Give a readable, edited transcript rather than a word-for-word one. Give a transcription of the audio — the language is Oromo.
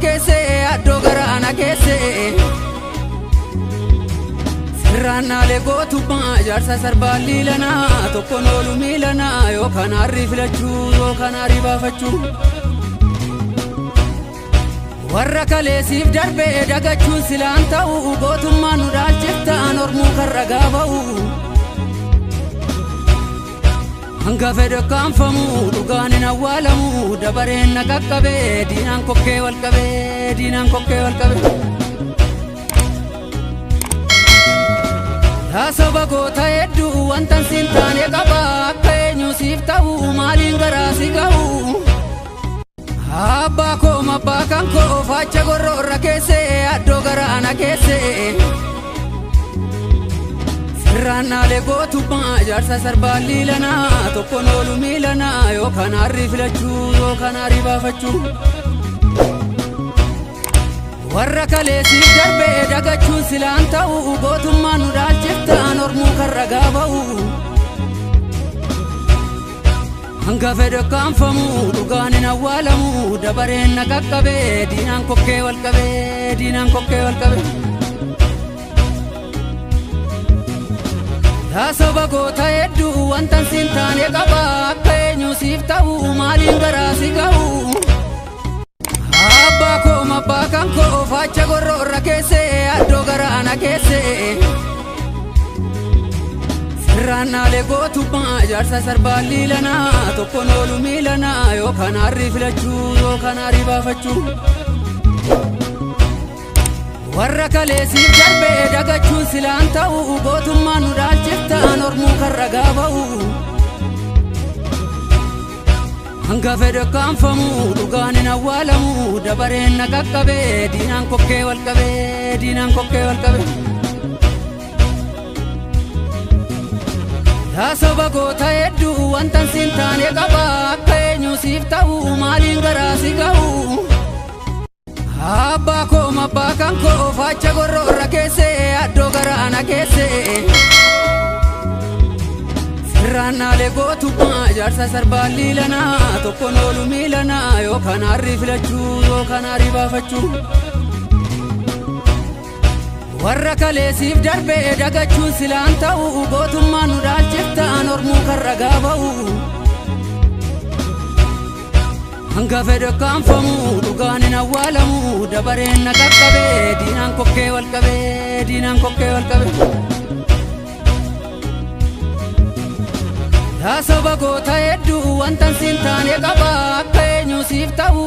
keesse addoo garaana keesse sirraannaalee gootummaa jaarsa sarbaan liilanaa tokkoon oolu miilanaa yookaan harrii filachuu yookaan harrii baafachuu warra kaleessiif darbee dagachuun silaan ta'u gootummaan nu dhaalchiftaan ormuu kan ragaa ba'u hanga fedhe kaanfamu dhugaan hin awwaalamu dabareen na qaqqabee diinaan kokkee wal qabee diinaan kokkee wal qabee yaa saba goota hedduu wantan siin taane qaba akka eenyu siif ta'u maaliin garaa si ga'u abbaa koo mabbaa kan koo faacha gorroorra keesse addoo garaana keesse sirraannaalee gootummaa jaarsa sarbaan liilanaa tokkoon oolu miilanaa yookaan harrii filachuu yookaan harrii baafachuu warra kaleessiif darbee dagachuun silaan ta'u gootummaan nu dhaalchiftaan ormuu kan ragaa ba'u hanga fedhe kaanfamu dhugaan hin awwaalamu dabareen na qaqqabee diinaan kokkee wal qabee diinaan kokkee wal qabee yaa saba goota hedduu wantan siin taane qaba akka eenyu siif ta'u maaliin garaa si ga'u abbaa koo mabbaa kan koo faacha gorroorra keesse addoo garaana keesse sirraannaalee gootummaa jaarsa sarbaan liilanaa tokkoon oolu miilanaa yookaan harrii filachuu yookaan harrii baafachuu warra kaleessiif darbee dagachuun silaan ta'u gootummaan nu dhaalchiftaan ormuu kan ragaa ba'u hanga fedhe kaanfamu dhugaan hin awwaalamu dabareen na qaqqabee diinaan kokkee wal qabee diinaan kokkee wal qabee yaa saba goota hedduu wantan siin taane qaba akka eenyu siif ta'u maaliin garaa si ga'u abbaa koo mabbaa kan koo faacha gorroorra keesse addoo garaana keesse sirraannaalee gootummaa jaarsa sarbaan liilanaa tokkoon oolu miilanaa yookaan harrii filachuu yookaan harrii baafachuu warra kaleessiif darbee dagachuun silaan ta'u gootummaan nu dhaalchiftaan ormuu kan ragaa ba'u hanga fedhe kaanfamu dhugaan hin awwaalamu dabareen na qaqqabee diinaan kokkee wal qabee diinaan kokkee wal qabee yaa saba goota hedduu wantan siin taane qaba akka eenyu siif ta'u